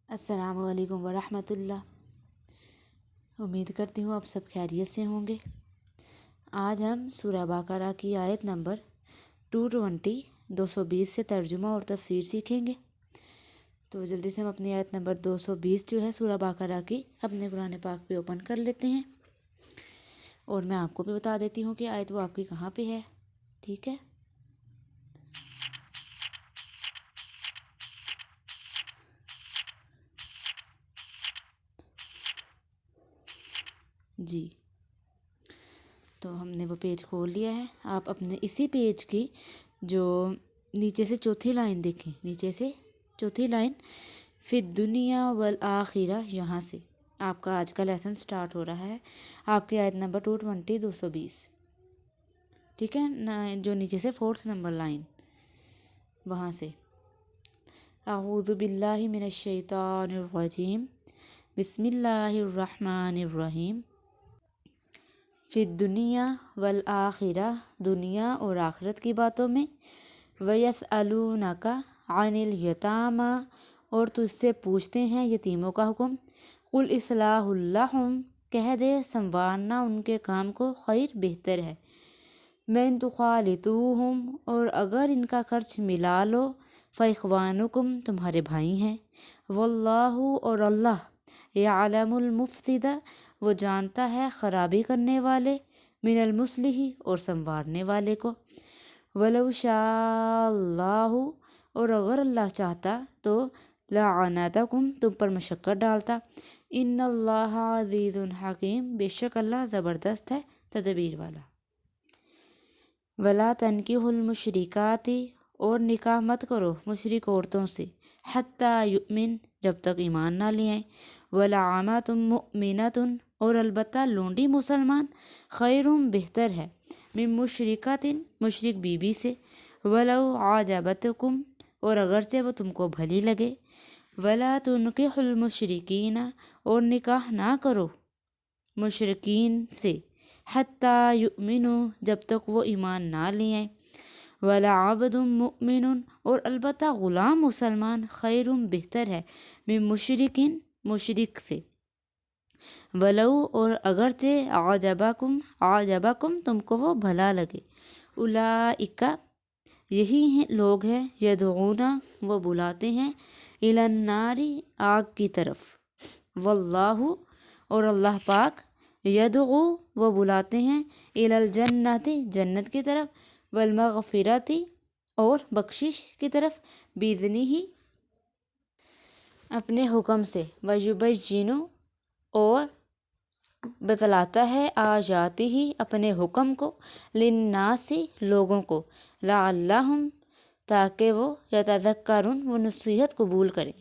السلام علیکم ورحمۃ اللہ۔ امید کرتی ہوں آپ سب خیریت سے ہوں گے۔ آج ہم سورہ بقرہ کی آیت نمبر 220 220 سے ترجمہ اور تفسیر سیکھیں گے۔ تو جلدی سے ہم اپنی آیت نمبر 220 جو ہے سورہ بقرہ کی اپنے قرآن پاک پہ اوپن کر لیتے ہیں، اور میں آپ کو بھی بتا دیتی ہوں کہ آیت وہ آپ کی کہاں پہ ہے، ٹھیک ہے۔ جی، تو ہم نے وہ پیج کھول لیا ہے۔ آپ اپنے اسی پیج کی جو نیچے سے چوتھی لائن دیکھیں، نیچے سے چوتھی لائن فی الدنیا والآخرہ، یہاں سے آپ کا آج کا لیسن سٹارٹ ہو رہا ہے۔ آپ کی آیت نمبر 220 220، ٹھیک ہے، جو نیچے سے 4th نمبر لائن وہاں سے۔ اعوذ باللہ من الشیطان الرجیم، بسم اللہ الرحمن الرحیم۔ فی الدنیا والآخرہ، دنیا اور آخرت کی باتوں میں۔ وَيَسْأَلُونَكَ عَنِ الْيَتَامَى، اور تجھ سے پوچھتے ہیں یتیموں کا حکم۔ قُلْ إِصْلَاحٌ لَهُمْ، کہہ دے سنوارنا ان کے کام کو خیر بہتر ہے۔ مَن تُخَالِطُوهُمْ، اور اگر ان کا خرچ ملا لو، فَإِخْوَانُكُمْ، تمہارے بھائی ہیں۔ وَاللَّهُ، اور اللہ، يَعْلَمُ الْمُفْسِدَ، وہ جانتا ہے خرابی کرنے والے، من المصلح، اور سنوارنے والے کو۔ وَلَوْ شَاءَ اللَّهُ، اور اگر اللہ چاہتا تو لَعَنَتَكُمْ، تم پر مشقت ڈالتا۔ ان اللہ عزیز حکیم، بے شک اللہ زبردست ہے، تدبیر والا۔ وَلَا تَنكِحُوا الْمُشْرِكَاتِ، اور نکاح مت کرو مشرک عورتوں سے، حتیٰ یؤمن، جب تک ایمان نہ لے آئیں۔ وَلَعَمَةٌ مُؤْمِنَةٌ، اور البتہ لونڈی مسلمان، خیر، بہتر ہے، من مشرکۃ، مشرک بیوی سے، وَلَوْ أَعْجَبَتْكُمْ، اور اگرچہ وہ تم کو بھلی لگے۔ وَلَا تُنْكِحُوا الْمُشْرِكِينَ، اور نکاح نہ کرو مشرکین سے، حتیٰ یؤمنوا، جب تک وہ ایمان نہ لے آئیں۔ وَلَعَبْدٌ مُؤْمِنٌ، اور البتہ غلام مسلمان، خیر، بہتر ہے، من مشرک، مشرک سے۔ وَلَوْ، اور اگرچہ أَعْجَبَكُمْ، تم کو وہ بھلا لگے۔ اولئک، یہی لوگ ہیں، یدعون، وہ بلاتے ہیں، الی النار، آگ کی طرف۔ واللہ، اور اللہ پاک، یدعو، وہ بلاتے ہیں، الی الجنۃ، جنت کی طرف، والمغفرۃ، اور بخشش کی طرف، بإذنہ، اپنے حکم سے، ویبین، اور بتلاتا ہے، آیاتہ، اپنے حکم کو، للناس، لوگوں کو، لعلہم، تاکہ وہ، یتذکرون، وہ نصیحت قبول کریں،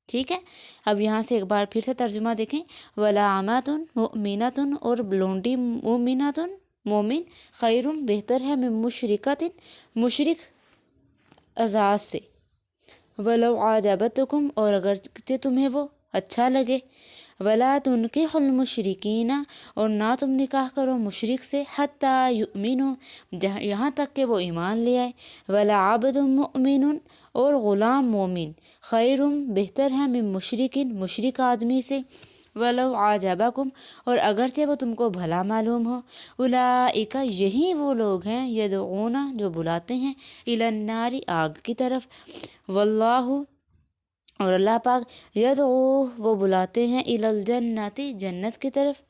ٹھیک ہے۔ اب یہاں سے ایک بار پھر سے ترجمہ دیکھیں۔ وَلَعَمَةٌ مُؤْمِنَةٌ، اور لونڈی مومنۃ، مومن، خیر، بہتر ہے، من مشرکۃ، مشرک ازواج سے۔ وَلَوْ أَعْجَبَتْكُمْ، اور اگرچہ تمہیں وہ اچھا لگے۔ وَلَا تُنْكِحُوا الْمُشْرِكِينَ، اور نہ تم نکاح کرو مشرک سے، حتیٰ یؤمنوا، یہاں تک کہ وہ ایمان لے آئے۔ وَلَعَبْدٌ مُؤْمِنٌ، اور غلام مومن، خیر، بہتر ہے، من مشرک، مشرک آدمی سے۔ وَلَوْ أَعْجَبَكُمْ، اور اگرچہ وہ تم کو بھلا معلوم ہو۔ اولئک، یہی وہ لوگ ہیں، یدعون، جو بلاتے ہیں، الی النار، آگ کی طرف۔ واللہ، اور اللہ پاک، یدعو، وہ بلاتے ہیں، الی الجنۃ، جنت کی طرف،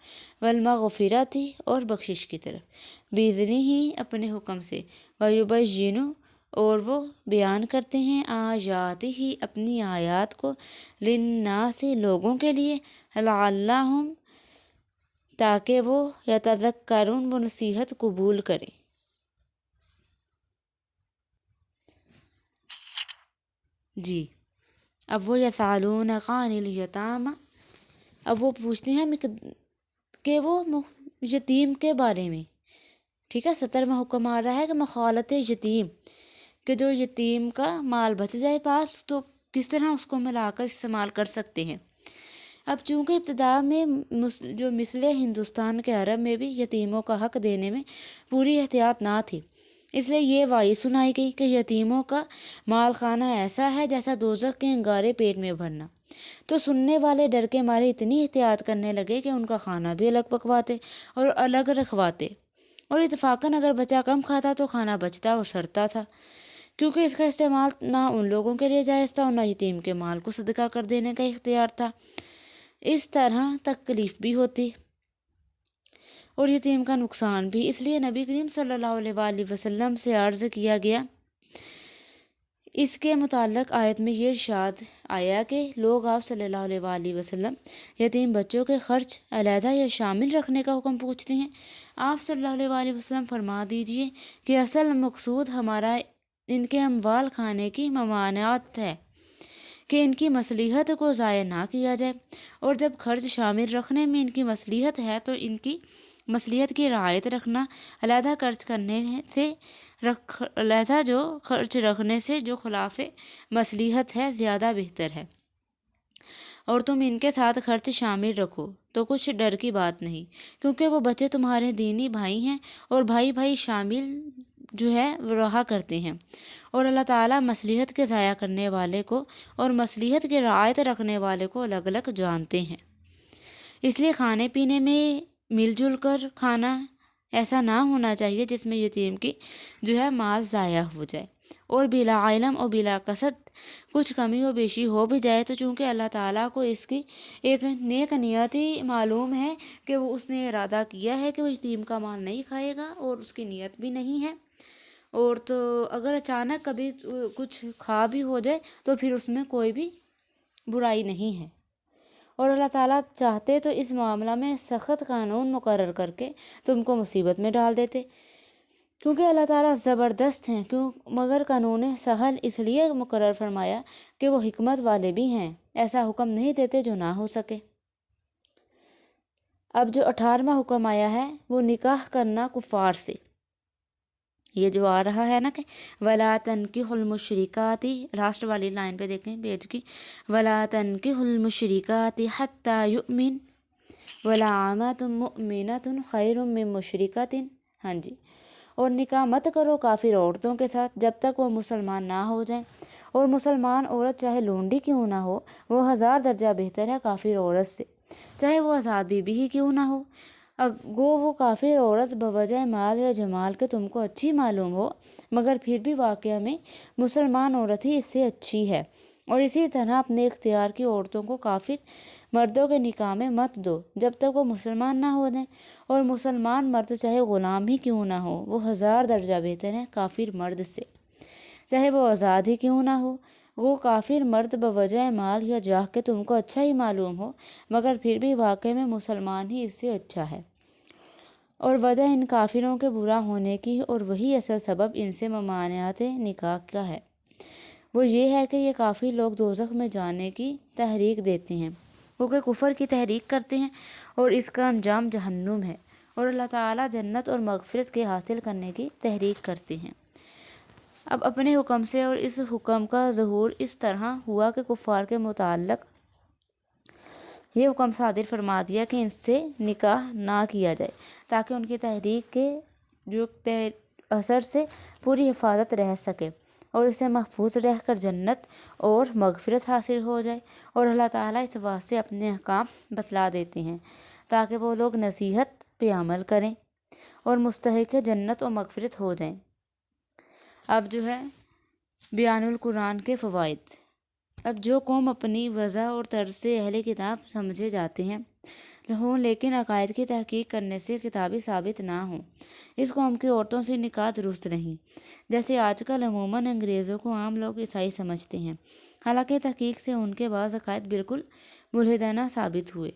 والمغفرۃ، اور بخشش کی طرف، بإذنہ، اپنے حکم سے، ویبین، اور وہ بیان کرتے ہیں، آیاتہ، اپنی آیات کو، للناس، لوگوں کے لیے، لعلہم، تاکہ وہ، یتذکرون، وہ نصیحت قبول کریں۔ جی، اب وہ یسألونک عن الیتامی، اب وہ پوچھتے ہیں کہ وہ یتیم کے بارے میں، ٹھیک ہے۔ 17واں حکم آ رہا ہے کہ مخالطہ یتیم، کہ جو یتیم کا مال بچ جائے پاس تو کس طرح اس کو ملا کر استعمال کر سکتے ہیں۔ اب چونکہ ابتدا میں جو مثل ہندوستان کے عرب میں بھی یتیموں کا حق دینے میں پوری احتیاط نہ تھی، اس لیے یہ وعید سنائی گئی کہ یتیموں کا مال کھانا ایسا ہے جیسا دوزخ کے انگارے پیٹ میں بھرنا۔ تو سننے والے ڈر کے مارے اتنی احتیاط کرنے لگے کہ ان کا کھانا بھی الگ پکواتے اور الگ رکھواتے، اور اتفاقاً اگر بچہ کم کھاتا تو کھانا بچتا اور سڑتا تھا، کیونکہ اس کا استعمال نہ ان لوگوں کے لیے جائز تھا اور نہ یتیم کے مال کو صدقہ کر دینے کا اختیار تھا۔ اس طرح تکلیف بھی ہوتی اور یتیم کا نقصان بھی۔ اس لیے نبی کریم صلی اللہ علیہ وآلہ وسلم سے عرض کیا گیا، اس کے متعلق آیت میں یہ ارشاد آیا کہ لوگ آپ صلی اللہ علیہ وآلہ وسلم یتیم بچوں کے خرچ علیحدہ یا شامل رکھنے کا حکم پوچھتے ہیں۔ آپ صلی اللہ علیہ وآلہ وسلم فرما دیجئے کہ اصل مقصود ہمارا ان کے اموال کھانے کی ممانعت ہے کہ ان کی مصلحت کو ضائع نہ کیا جائے، اور جب خرچ شامل رکھنے میں ان کی مصلحت ہے تو ان کی مصلحت کی رعایت رکھنا علیحدہ خرچ رکھنے سے جو خلاف مصلحت ہے زیادہ بہتر ہے، اور تم ان کے ساتھ خرچ شامل رکھو تو کچھ ڈر کی بات نہیں، کیونکہ وہ بچے تمہارے دینی بھائی ہیں، اور بھائی شامل جو ہے وہ رہا کرتے ہیں، اور اللہ تعالیٰ مصلحت کے ضائع کرنے والے کو اور مصلحت کی رعایت رکھنے والے کو الگ الگ جانتے ہیں۔ اس لیے کھانے پینے میں مل جل کر کھانا ایسا نہ ہونا چاہیے جس میں یتیم کی جو ہے مال ضائع ہو جائے، اور بلا علم اور بلا قصد کچھ کمی و بیشی ہو بھی جائے تو چونکہ اللہ تعالیٰ کو اس کی ایک نیک نیت ہی معلوم ہے کہ وہ اس نے ارادہ کیا ہے کہ وہ یتیم کا مال نہیں کھائے گا، اور اس کی نیت بھی نہیں ہے، اور تو اگر اچانک کبھی کچھ کھا بھی ہو جائے تو پھر اس میں کوئی بھی برائی نہیں ہے، اور اللہ تعالیٰ چاہتے تو اس معاملہ میں سخت قانون مقرر کر کے تم کو مصیبت میں ڈال دیتے، کیونکہ اللہ تعالیٰ زبردست ہیں، مگر قانون سہل اس لیے مقرر فرمایا کہ وہ حکمت والے بھی ہیں، ایسا حکم نہیں دیتے جو نہ ہو سکے۔ اب جو 18واں حکم آیا ہے وہ نکاح کرنا کفار سے، یہ جو آ رہا ہے نا کہ وَلَا تَنْكِحُوا الْمُشْرِكَاتِ، لاسٹ والی لائن پہ دیکھیں پیج کی، وَلَا تَنْكِحُوا الْمُشْرِكَاتِ حَتَّى يُؤْمِنْ وَلَعَامَةٌ مُؤْمِنَةٌ خَيْرٌ مِّن مُشْرِكَةٍ، ہاں جی، اور نکاح مت کرو کافر عورتوں کے ساتھ جب تک وہ مسلمان نہ ہو جائیں، اور مسلمان عورت چاہے لونڈی کیوں نہ ہو وہ 1000 درجہ بہتر ہے کافر عورت سے، چاہے وہ آزاد بیوی ہی کیوں نہ ہو، گو وہ کافر عورت بوجہ مال یا جمال کے تم کو اچھی معلوم ہو، مگر پھر بھی واقعہ میں مسلمان عورت ہی اس سے اچھی ہے، اور اسی طرح اپنے اختیار کی عورتوں کو کافر مردوں کے نکاح میں مت دو جب تک وہ مسلمان نہ ہو جائیں، اور مسلمان مرد چاہے غلام ہی کیوں نہ ہو وہ 1000 درجہ بہتر ہے کافر مرد سے، چاہے وہ آزاد ہی کیوں نہ ہو، وہ کافر مرد بوجہ مال یا جاہ کے تم کو اچھا ہی معلوم ہو، مگر پھر بھی واقع میں مسلمان ہی اس سے اچھا ہے، اور وجہ ان کافروں کے برا ہونے کی اور وہی اصل سبب ان سے ممانعت نکاح کا ہے، وہ یہ ہے کہ یہ کافر لوگ دوزخ میں جانے کی تحریک دیتے ہیں، کیونکہ کفر کی تحریک کرتے ہیں اور اس کا انجام جہنم ہے، اور اللہ تعالیٰ جنت اور مغفرت کے حاصل کرنے کی تحریک کرتے ہیں۔ اب اپنے حکم سے اور اس حکم کا ظہور اس طرح ہوا کہ کفار کے متعلق یہ حکم صادر فرما دیا کہ ان سے نکاح نہ کیا جائے تاکہ ان کی تحریک کے جو اثر سے پوری حفاظت رہ سکے، اور اسے محفوظ رہ کر جنت اور مغفرت حاصل ہو جائے، اور اللہ تعالیٰ اس واسطے اپنے احکام بتلا دیتے ہیں تاکہ وہ لوگ نصیحت پہ عمل کریں اور مستحق جنت اور مغفرت ہو جائیں۔ اب جو ہے بیان القرآن کے فوائد۔ اب جو قوم اپنی وضع اور طرز سے اہل کتاب سمجھے جاتے ہیں ہوں لیکن عقائد کی تحقیق کرنے سے کتابی ثابت نہ ہوں، اس قوم کی عورتوں سے نکاح درست نہیں، جیسے آج کل عموماً انگریزوں کو عام لوگ عیسائی سمجھتے ہیں، حالانکہ تحقیق سے ان کے بعض عقائد بالکل ملحدانہ ثابت ہوئے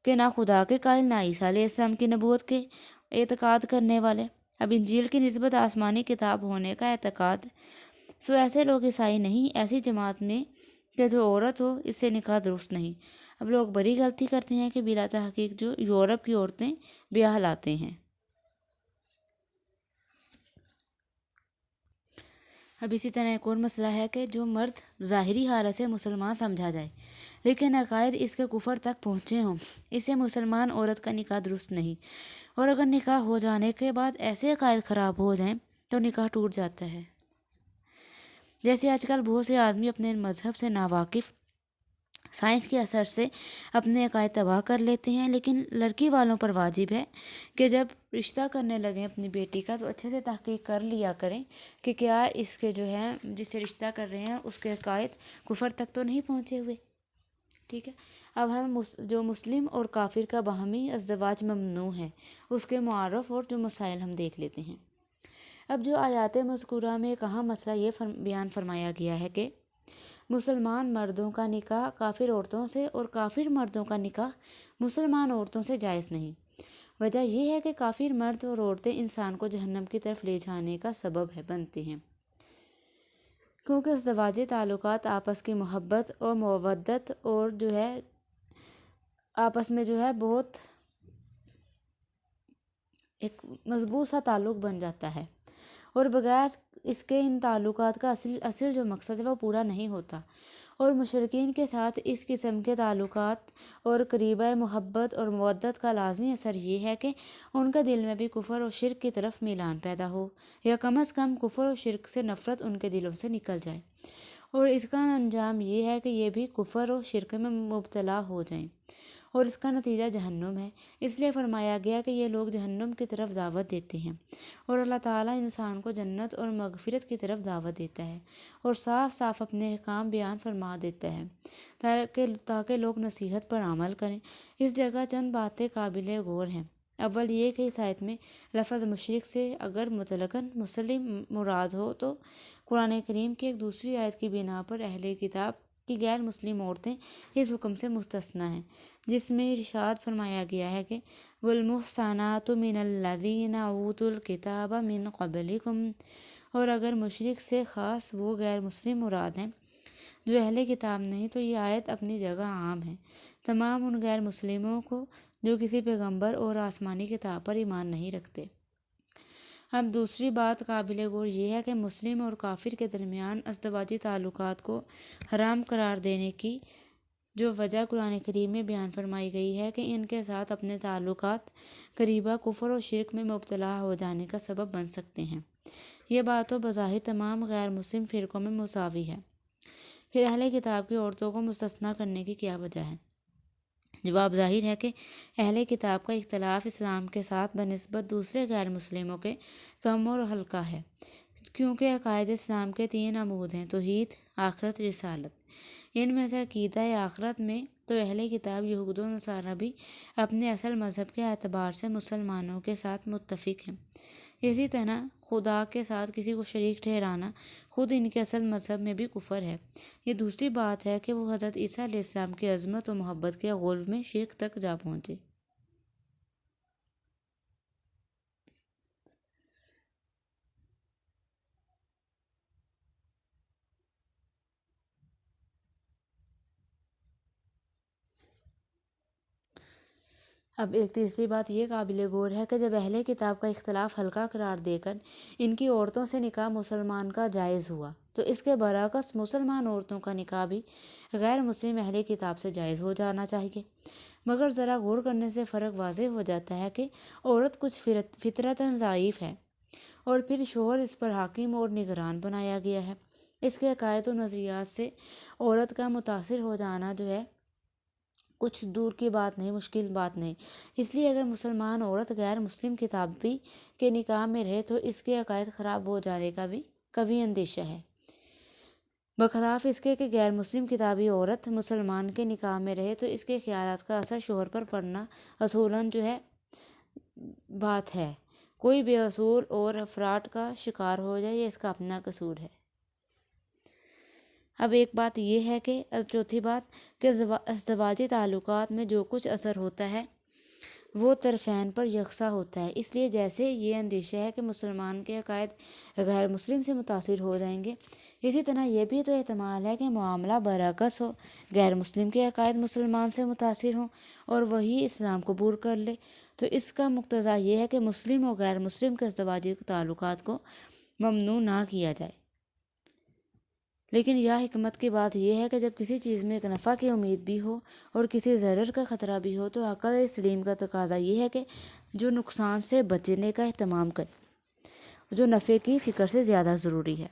کہ نہ خدا کے قائل نہ عیسیٰ علیہ السلام کی نبوت کے اعتقاد کرنے والے۔ اب انجیل کی نسبت آسمانی کتاب ہونے کا اعتقاد، سو ایسے لوگ عیسائی نہیں، ایسی جماعت میں کہ جو عورت ہو اس سے نکاح درست نہیں۔ اب لوگ بڑی غلطی کرتے ہیں کہ بلا تحقیق جو یورپ کی عورتیں بیاہ لاتے ہیں۔ اب اسی طرح ایک اور مسئلہ ہے کہ جو مرد ظاہری حالت سے مسلمان سمجھا جائے لیکن عقائد اس کے کفر تک پہنچے ہوں، اسے مسلمان عورت کا نکاح درست نہیں، اور اگر نکاح ہو جانے کے بعد ایسے عقائد خراب ہو جائیں تو نکاح ٹوٹ جاتا ہے۔ جیسے آج کل بہت سے آدمی اپنے مذہب سے ناواقف سائنس کے اثر سے اپنے عقائد تباہ کر لیتے ہیں، لیکن لڑکی والوں پر واجب ہے کہ جب رشتہ کرنے لگیں اپنی بیٹی کا تو اچھے سے تحقیق کر لیا کریں کہ کیا اس کے جو ہے جس سے رشتہ کر رہے ہیں اس کے عقائد کفر تک تو نہیں پہنچے ہوئے، ٹھیک ہے۔ اب ہم جو مسلم اور کافر کا باہمی ازدواج ممنوع ہے اس کے معارف اور جو مسائل ہم دیکھ لیتے ہیں۔ اب جو آیات مذکورہ میں ایک اہم مسئلہ یہ بیان فرمایا گیا ہے کہ مسلمان مردوں کا نکاح کافر عورتوں سے اور کافر مردوں کا نکاح مسلمان عورتوں سے جائز نہیں۔ وجہ یہ ہے کہ کافر مرد اور عورتیں انسان کو جہنم کی طرف لے جانے کا سبب بنتے ہیں، کیونکہ ازدواجی تعلقات آپس کی محبت اور مودت اور جو ہے آپس میں جو ہے بہت ایک مضبوط سا تعلق بن جاتا ہے، اور بغیر اس کے ان تعلقات کا اصل جو مقصد ہے وہ پورا نہیں ہوتا، اور مشرکین کے ساتھ اس قسم کے تعلقات اور قریبہ محبت اور مودت کا لازمی اثر یہ ہے کہ ان کے دل میں بھی کفر اور شرک کی طرف میلان پیدا ہو، یا کم از کم کفر اور شرک سے نفرت ان کے دلوں سے نکل جائے، اور اس کا انجام یہ ہے کہ یہ بھی کفر اور شرک میں مبتلا ہو جائیں، اور اس کا نتیجہ جہنم ہے۔ اس لیے فرمایا گیا کہ یہ لوگ جہنم کی طرف دعوت دیتے ہیں، اور اللہ تعالیٰ انسان کو جنت اور مغفرت کی طرف دعوت دیتا ہے اور صاف صاف اپنے احکام بیان فرما دیتا ہے تاکہ لوگ نصیحت پر عمل کریں۔ اس جگہ چند باتیں قابل غور ہیں۔ اول یہ کہ اس آیت میں لفظ مشرک سے اگر مطلقاً مسلم مراد ہو تو قرآن کریم کی ایک دوسری آیت کی بنا پر اہل کتاب کی غیر مسلم عورتیں اس حکم سے مستثنیٰ ہیں، جس میں ارشاد فرمایا گیا ہے کہ والمحصنات من الذین اوتوا الکتاب من قبلکم، اور اگر مشرک سے خاص وہ غیر مسلم مراد ہیں جو اہل کتاب نہیں تو یہ آیت اپنی جگہ عام ہے تمام ان غیر مسلموں کو جو کسی پیغمبر اور آسمانی کتاب پر ایمان نہیں رکھتے۔ اب دوسری بات قابل غور یہ ہے کہ مسلم اور کافر کے درمیان ازدواجی تعلقات کو حرام قرار دینے کی جو وجہ قرآن کریم میں بیان فرمائی گئی ہے کہ ان کے ساتھ اپنے تعلقات قریبہ کفر و شرک میں مبتلا ہو جانے کا سبب بن سکتے ہیں، یہ بات تو بظاہر تمام غیر مسلم فرقوں میں مساوی ہے، پھر اہل کتاب کی عورتوں کو مستثنیٰ کرنے کی کیا وجہ ہے؟ جواب ظاہر ہے کہ اہل کتاب کا اختلاف اسلام کے ساتھ بنسبت دوسرے غیر مسلموں کے کم اور ہلکا ہے، کیونکہ عقائد اسلام کے 3 عمود ہیں: توحید، آخرت، رسالت۔ ان میں سے عقیدہ آخرت میں تو اہل کتاب یہود و نصارہ بھی اپنے اصل مذہب کے اعتبار سے مسلمانوں کے ساتھ متفق ہیں، اسی طرح خدا کے ساتھ کسی کو شریک ٹھہرانا خود ان کے اصل مذہب میں بھی کفر ہے۔ یہ دوسری بات ہے کہ وہ حضرت عیسیٰ علیہ السلام کی عظمت و محبت کے غلو میں شرک تک جا پہنچے۔ اب ایک تیسری بات یہ قابل غور ہے کہ جب اہل کتاب کا اختلاف ہلکا قرار دے کر ان کی عورتوں سے نکاح مسلمان کا جائز ہوا تو اس کے برعکس مسلمان عورتوں کا نکاح بھی غیر مسلم اہل کتاب سے جائز ہو جانا چاہیے، مگر ذرا غور کرنے سے فرق واضح ہو جاتا ہے کہ عورت کچھ فطرتاً ضعیف ہے اور پھر شوہر اس پر حاکم اور نگران بنایا گیا ہے۔ اس کے عقائد و نظریات سے عورت کا متاثر ہو جانا جو ہے کچھ دور کی بات نہیں، مشکل بات نہیں، اس لیے اگر مسلمان عورت غیر مسلم کتابی کے نکاح میں رہے تو اس کے عقائد خراب ہو جانے کا بھی کبھی اندیشہ ہے، بخلاف اس کے کہ غیر مسلم کتابی عورت مسلمان کے نکاح میں رہے تو اس کے خیالات کا اثر شوہر پر پڑنا اصولاً جو ہے بات ہے، کوئی بے اصول اور افراط کا شکار ہو جائے یہ اس کا اپنا قصور ہے۔ اب ایک بات یہ ہے کہ چوتھی بات کہ ازدواجی تعلقات میں جو کچھ اثر ہوتا ہے وہ طرفین پر یکساں ہوتا ہے، اس لیے جیسے یہ اندیشہ ہے کہ مسلمان کے عقائد غیر مسلم سے متاثر ہو جائیں گے، اسی طرح یہ بھی تو احتمال ہے کہ معاملہ برعکس ہو، غیر مسلم کے عقائد مسلمان سے متاثر ہوں اور وہی اسلام قبول کر لے، تو اس کا مقتضا یہ ہے کہ مسلم اور غیر مسلم کے ازدواجی تعلقات کو ممنوع نہ کیا جائے۔ لیکن یا حکمت کی بات یہ ہے کہ جب کسی چیز میں ایک نفع کی امید بھی ہو اور کسی ضرر کا خطرہ بھی ہو تو عقل سلیم کا تقاضا یہ ہے کہ جو نقصان سے بچنے کا اہتمام کرے جو نفع کی فکر سے زیادہ ضروری ہے۔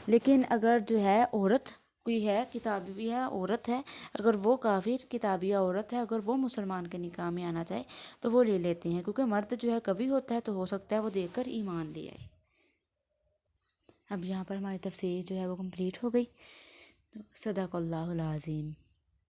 لیکن اگر جو ہے عورت کوئی ہے، کتابی ہے، عورت ہے، اگر وہ کافر کتابیہ عورت ہے، اگر وہ مسلمان کے نکاح میں آنا چاہے تو وہ لے لیتے ہیں، کیونکہ مرد جو ہے کبھی ہوتا ہے تو ہو سکتا ہے وہ دیکھ کر ایمان لے آئے۔ اب یہاں پر ہماری تفسیر جو ہے وہ کمپلیٹ ہو گئی۔ تو صدق اللہ العظیم۔